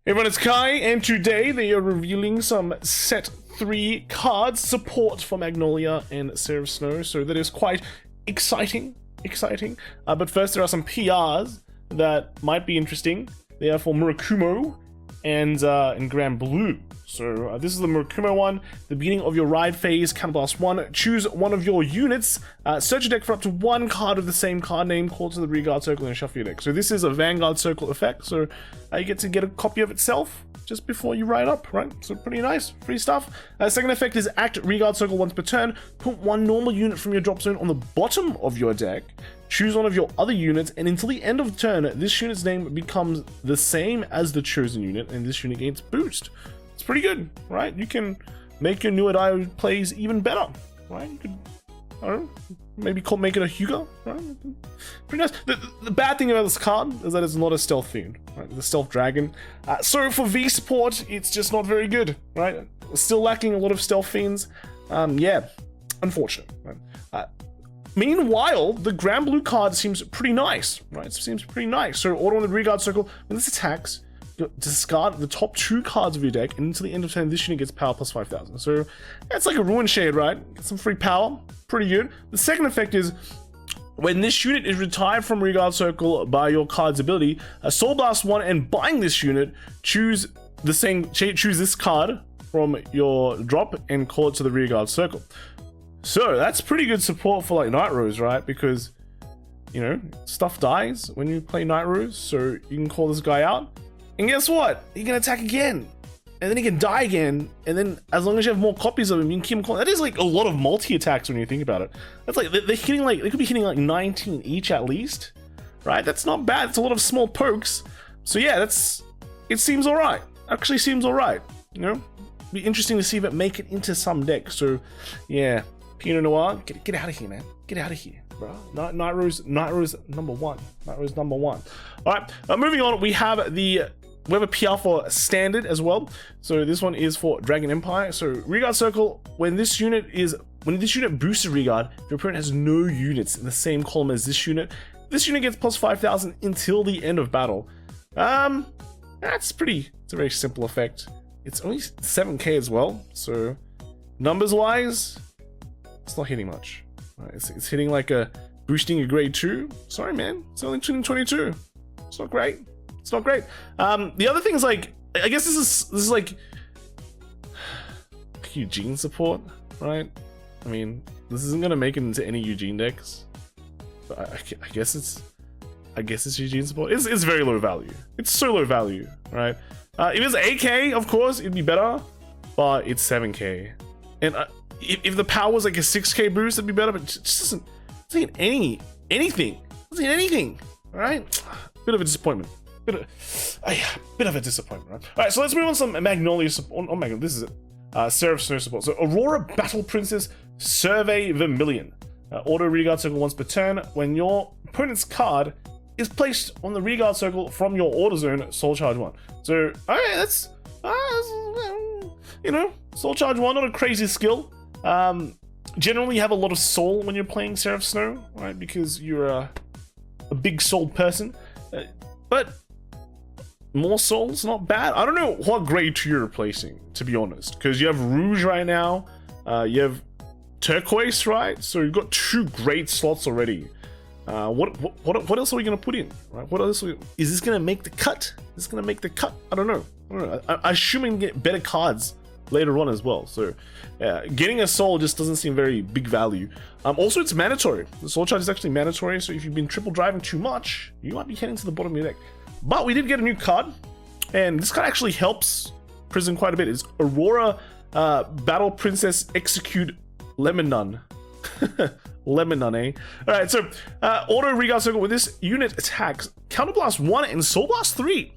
Hey everyone, it's Kai, and today they are revealing some set 3 cards support for Magnolia and Seraph Snow, so that is quite exciting. But first there are some PRs that might be interesting. They are for Murakumo and Grand Blue. So this is the Murakumo one. The beginning of your ride phase, counterblast 1. Choose one of your units. Search your deck for up to 1 card of the same card name, call to the rearguard circle, and shuffle your deck. So this is a Vanguard circle effect. So you get to get a copy of itself just before you ride up, right? So pretty nice, free stuff. Second effect is act rearguard circle once per turn. Put 1 normal unit from your drop zone on the bottom of your deck. Choose one of your other units, and until the end of the turn, this unit's name becomes the same as the chosen unit, and this unit gains boost. It's pretty good, right? You can make your new Adai plays even better, right? You could, I don't know, maybe make it a Hugo, right? Pretty nice. The bad thing about this card is that it's not a stealth fiend, right? The stealth dragon. So for V support, it's just not very good, right? Still lacking a lot of stealth fiends. Yeah, unfortunate, right? Meanwhile, the Grand Blue card seems pretty nice, right? It seems pretty nice. So order on the rearguard circle, when this attacks, discard the top 2 cards of your deck, and until the end of turn, this unit gets power plus 5,000. So that's like a Ruin Shade, right? Get some free power, pretty good. The second effect is, when this unit is retired from rearguard circle by your card's ability, Soul Blast 1, and buying this unit, choose this card from your drop and call it to the rearguard circle. So that's pretty good support for like Night Rose, right? Because, you know, stuff dies when you play Night Rose, so you can call this guy out. And guess what? He can attack again. And then he can die again. And then as long as you have more copies of him, you can keep him calling. That is like a lot of multi-attacks when you think about it. That's like, they're hitting like, they could be hitting like 19 each at least, right? That's not bad. It's a lot of small pokes. So yeah, it seems all right. Actually seems all right, you know? Be interesting to see if it make it into some deck. So yeah. Pinot Noir, get out of here, man. Get out of here, bro. Night Rose number 1. Night Rose number 1. All right, moving on. We have a PR for Standard as well. So this one is for Dragon Empire. So rearguard circle, when this unit boosts a rearguard, your opponent has no units in the same column as this unit. This unit gets plus 5,000 until the end of battle. It's a very simple effect. It's only 7k as well. So numbers wise, it's not hitting much. It's hitting like a boosting a grade 2. Sorry, man. It's only 22. It's not great. It's not great. The other thing is like, I guess this is like Eugene support, right? I mean, this isn't gonna make it into any Eugene decks. But I guess it's Eugene support. It's very low value. It's so low value, right? If it's 8k, of course, it'd be better, but it's 7k, and if the power was like a 6k boost, it'd be better, but it just doesn't hit anything. Doesn't hit anything, all right? Bit of a disappointment. Bit of a disappointment, right? All right, so let's move on to some Magnolia support. Oh my god, this is it. Seraph Snow support. So Aurora Battle Princess Survey Vermilion. Auto rearguard circle once per turn. When your opponent's card is placed on the rearguard circle from your order zone, Soul Charge 1. So, alright, that's you know, Soul Charge 1, not a crazy skill. Generally you have a lot of soul when you're playing Seraph Snow, right? Because you're a big soul person. But more souls, not bad. I don't know what grade 2 you're replacing, to be honest. Because you have Rouge right now. You have Turquoise, right? So you've got 2 great slots already. What else are we gonna put in? Right? What else is this gonna make the cut? Is this gonna make the cut? I don't know. I assume we can get better cards later on as well. So yeah, getting a soul just doesn't seem very big value. Also, it's mandatory. The soul charge is actually mandatory, so if you've been triple driving too much, you might be heading to the bottom of your deck. But we did get a new card, and this card actually helps Prison quite a bit. It's Aurora Battle Princess Execute Lemon Nun. Lemon Nun, eh? Alright, so auto rearguard circle, when this unit attacks, Counterblast 1 and Soul Blast 3.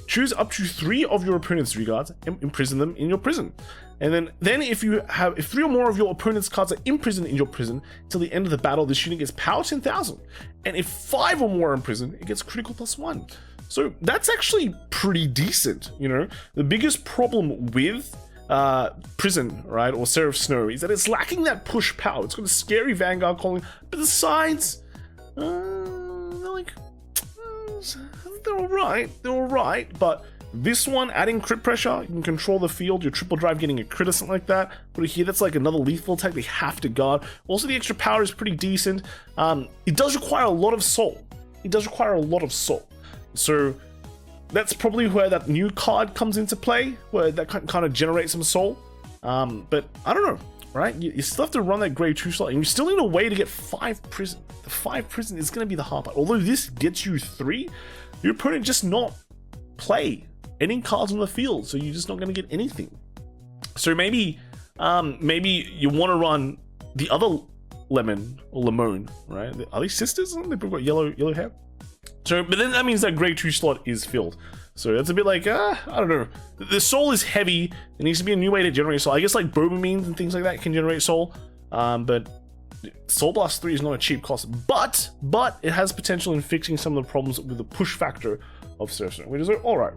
Choose up to 3 of your opponent's rearguards and imprison them in your prison. And then if 3 or more of your opponent's cards are imprisoned in your prison till the end of the battle, this unit gets power 10,000. And if 5 or more are imprisoned, it gets critical +1. So that's actually pretty decent, you know? The biggest problem with Prison, right, or Seraph Snow is that it's lacking that push power. It's got a scary Vanguard calling, but the sides, they're like, they're all right, but This one, adding crit pressure, you can control the field, your triple drive getting a crit or something like that. Put it here, that's like another lethal attack they have to guard. Also, the extra power is pretty decent. It does require a lot of soul. It does require a lot of soul. So that's probably where that new card comes into play, where that kind of generates some soul. But I don't know, right? You still have to run that grade 2 slot, and you still need a way to get 5 prison. The 5 prison is going to be the hard part. Although this gets you 3, your opponent just not play any cards on the field, so you're just not going to get anything. So maybe you want to run the other lemon or lemon, right? Are they sisters? They both got yellow hair. So, but then that means that grade 2 slot is filled. So it's a bit like, I don't know. The soul is heavy. There needs to be a new way to generate soul. I guess like Bobamines and things like that can generate soul. But Soul Blast 3 is not a cheap cost. But it has potential in fixing some of the problems with the push factor of Surfer, which is alright.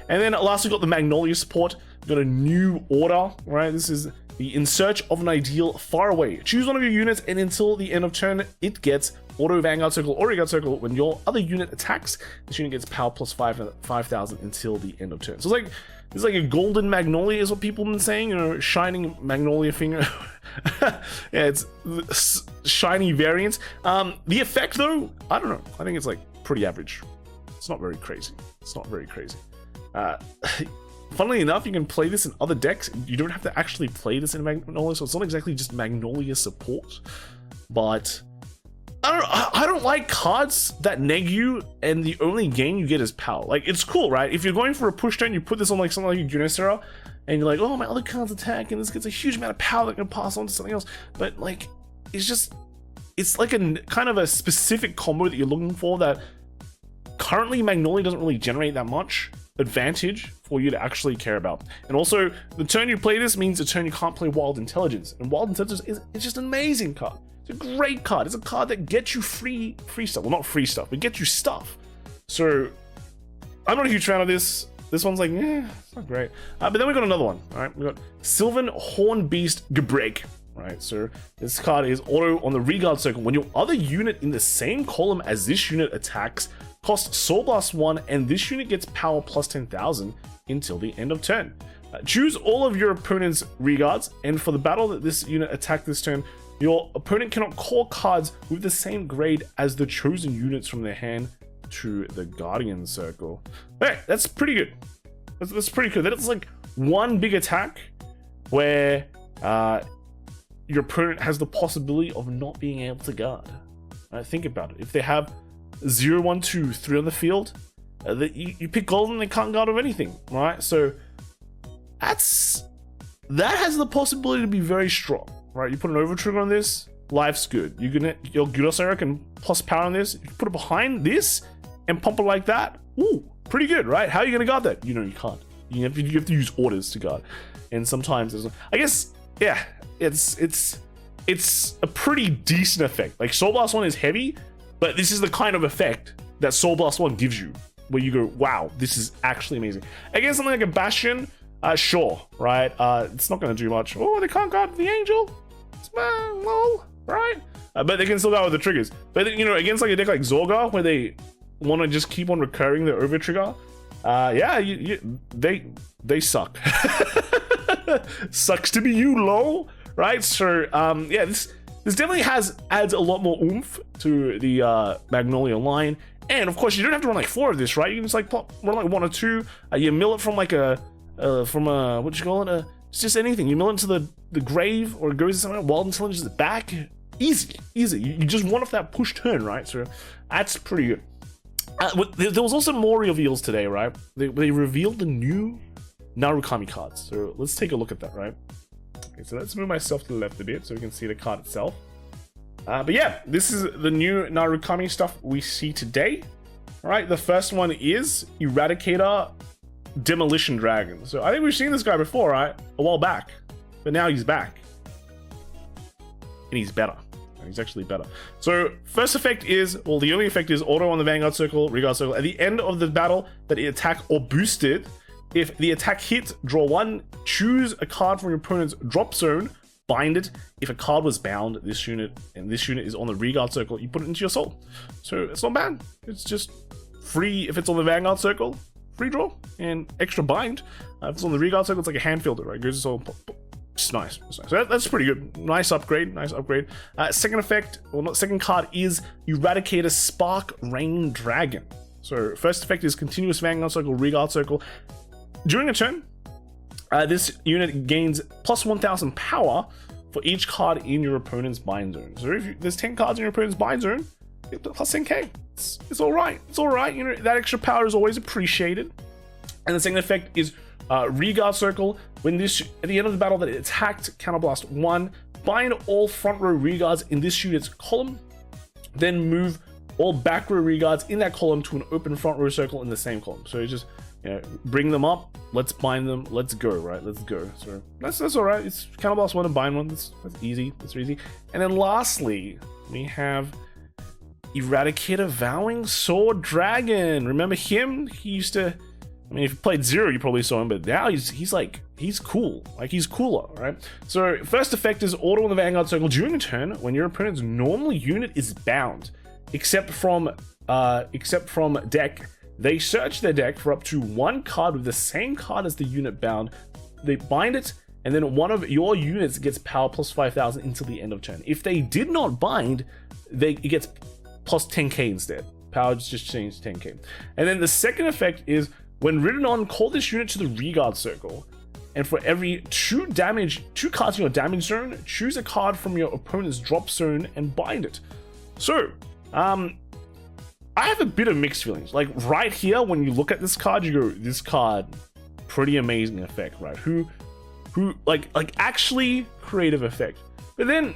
And then lastly, we've got the Magnolia Support. We've got a new order, right? This is the In Search of an Ideal Far Away. Choose one of your units, and until the end of turn, it gets Auto Vanguard Circle or Vanguard Circle. When your other unit attacks, this unit gets power plus 5,000 until the end of turn. So it's like a golden Magnolia is what people have been saying, you know, shining Magnolia finger. Yeah, it's shiny variants. The effect though, I don't know. I think it's like pretty average. It's not very crazy. Funnily enough, you can play this in other decks. You don't have to actually play this in Magnolia, so it's not exactly just Magnolia Support. But I don't like cards that neg you and the only gain you get is power. Like, it's cool, right? If you're going for a push turn, you put this on like something like Junicera, and you're like, oh, my other cards attack, and this gets a huge amount of power that can pass on to something else. But like, it's like a kind of a specific combo that you're looking for that currently Magnolia doesn't really generate that much advantage for you to actually care about. And also, the turn you play this means the turn you can't play Wild Intelligence, and Wild Intelligence is just an amazing card. It's a great card. It's a card that gets you free stuff. Well, not free stuff, but gets you stuff. So I'm not a huge fan of this. This one's like, it's not great. But then we got another one. All right, we got Sylvan Horn Beast Gebrek. Right, so this card is auto on the Regard Circle. When your other unit in the same column as this unit attacks, costs Soul Blast 1, and this unit gets power plus 10,000 until the end of turn. Choose all of your opponent's Regards, and for the battle that this unit attacked this turn, your opponent cannot call cards with the same grade as the chosen units from their hand to the Guardian Circle. Hey, that's pretty good. That's pretty good. That's like one big attack where your opponent has the possibility of not being able to guard. Think about it. If they have 0, 1, 2, 3 on the field, you pick golden, they can't guard or anything, right? So that has the possibility to be very strong, right? You put an over trigger on this, life's good. Your Gudosera can plus power on this. If you put it behind this and pump it like that, ooh, pretty good, right? How are you gonna guard that? You know, you can't. You have to use orders to guard, and sometimes I guess, yeah, it's a pretty decent effect. Like, Soul Blast 1 is heavy, but this is the kind of effect that Soul Blast 1 gives you, where you go, wow, this is actually amazing. Against something like a Bastion, sure, right? It's not going to do much. Oh, they can't guard the Angel? Lol, right? But they can still guard with the triggers. But then, you know, against like a deck like Zorga, where they want to just keep on recurring the over trigger, yeah, they suck. Sucks to be you, lol, right? So, yeah, this definitely adds a lot more oomph to the Magnolia line. And of course, you don't have to run like 4 of this, right? You can just like run like 1 or 2. You mill it from like what you call it? It's just anything. You mill it into the grave, or it goes somewhere. Wild Intelligence is back. Easy. You just want off that push turn, right? So that's pretty good. There was also more reveals today, right? They revealed the new Narukami cards. So let's take a look at that, right? Okay, so let's move myself to the left a bit so we can see the card itself. But yeah, this is the new Narukami stuff we see today. All right, the first one is Eradicator Demolition Dragon. So I think we've seen this guy before, right? A while back. But now he's back. And he's better. He's actually better. So first effect is, well, the only effect is auto on the Vanguard Circle, Regard Circle. At the end of the battle that it attack or boosted, if the attack hits, draw 1, choose a card from your opponent's drop zone, bind it. If a card was bound, this unit, and this unit is on the Regard Circle, you put it into your soul. So it's not bad. It's just free if it's on the Vanguard Circle, free draw and extra bind. If it's on the Reguard circle, it's like a hand filter, right? It goes all. It's nice. It's nice. So that's pretty good. Nice upgrade. Nice upgrade. Second effect, well, not second card, is Eradicator Spark Rain Dragon. So first effect is continuous Vanguard circle, Reguard circle. During a turn, this unit gains plus 1000 power for each card in your opponent's bind zone. So if there's 10 cards in your opponent's bind zone, you get plus 10k. It's all right. It's all right. You know, that extra power is always appreciated. And the second effect is Reguard circle. When this, at the end of the battle that it's hacked, counterblast 1, bind all front row Reguards in this unit's column, then move all back row Reguards in that column to an open front row circle in the same column. So you just, you know, bring them up, let's bind them, let's go, right? Let's go. So that's all right. It's counterblast 1 and bind 1. That's easy. That's easy. And then lastly, we have Eradicator Vowing Sword Dragon. Remember him? He used to, I mean, if you played Zero, you probably saw him, but now he's cool. Like, he's cooler, right? So first effect is auto on the Vanguard circle during a turn when your opponent's normal unit is bound, except from deck. They search their deck for up to 1 card with the same card as the unit bound. They bind it, and then one of your units gets power plus 5000 until the end of turn. If they did not bind, it gets plus 10k instead. Power just changed to 10k. And then the second effect is, when ridden on, call this unit to the Reguard circle, and for every 2 cards in your damage zone, choose a card from your opponent's drop zone and bind it. So, I have a bit of mixed feelings. Like, right here, when you look at this card, you go, this card, pretty amazing effect, right? Who like actually creative effect. But then,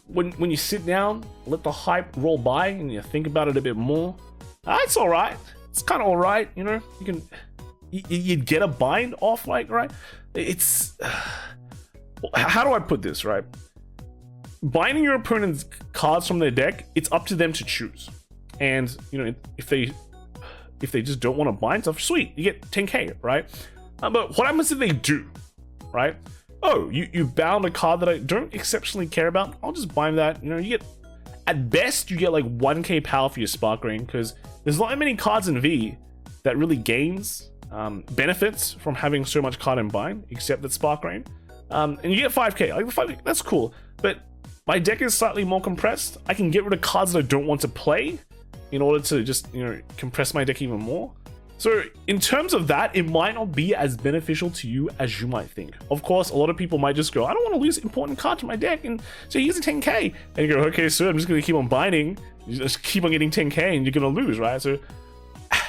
when you sit down, let the hype roll by, and you think about it a bit more, it's all right. It's kind of all right, you know. You'd get a bind off, like, right? It's how do I put this, right? Binding your opponent's cards from their deck, it's up to them to choose. And you know, if they just don't want to bind stuff, sweet, you get 10k, right? But what happens if they do, right? Oh, you bound a card that I don't exceptionally care about. I'll just bind that. You know, you get, at best, you get like 1k power for your Spark Rain, because there's not many cards in V that really gains benefits from having so much card in bind, except that Spark Rain. And you get 5k. Like, the 5k, that's cool. But my deck is slightly more compressed. I can get rid of cards that I don't want to play in order to just, you know, compress my deck even more. So in terms of that, it might not be as beneficial to you as you might think. Of course, a lot of people might just go, I don't want to lose important cards to my deck, and so here's a 10k. And you go, okay, so I'm just going to keep on binding. You just keep on getting 10k and you're going to lose, right? So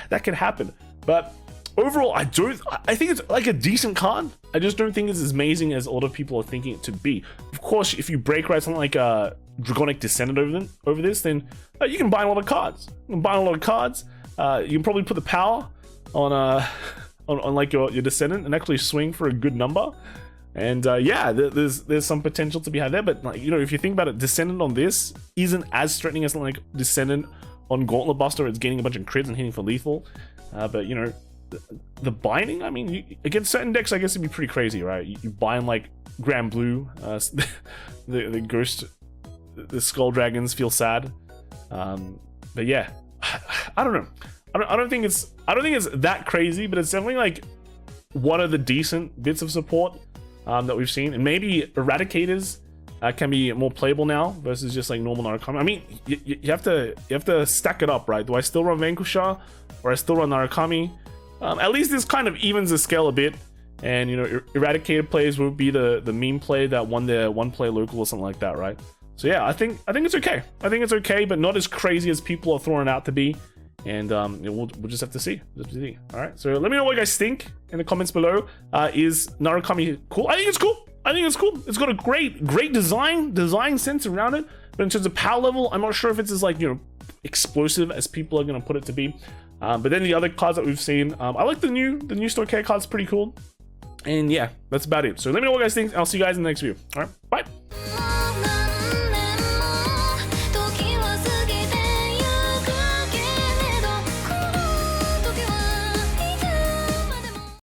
that can happen. But overall, I think it's like a decent card. I just don't think it's as amazing as a lot of people are thinking it to be. Of course, if you break right something like a Dragonic Descendant over this, then you can bind a lot of cards. You can bind a lot of cards. You can probably put the power on like your Descendant and actually swing for a good number. And yeah, there's some potential to be had there. But like, you know, if you think about it, Descendant on this isn't as threatening as like Descendant on Gauntlet Buster. It's getting a bunch of crits and hitting for lethal. But you know, the binding, I mean, against certain decks, I guess it'd be pretty crazy, right? You bind like Grand Blue, the Ghost, the Skull Dragons feel sad. But yeah, I don't know. I don't think it's that crazy, but it's definitely like one of the decent bits of support that we've seen. And maybe Eradicators can be more playable now versus just like normal Narukami. I mean, you have to stack it up, right? Do I still run Vanquisher or I still run Narukami? At least this kind of evens the scale a bit. And you know, Eradicator plays would be the meme play that won their one play local or something like that, right? So yeah, I think it's okay. I think it's okay, but not as crazy as people are throwing it out to be. And we'll just have to see. All right. So let me know what you guys think in the comments below. Is Narukami cool? I think it's cool. It's got a great design sense around it. But in terms of power level, I'm not sure if it's as like, you know, explosive as people are gonna put it to be. But then the other cards that we've seen, I like the new Store K card's pretty cool. And yeah, that's about it. So let me know what you guys think. I'll see you guys in the next video. All right. Bye.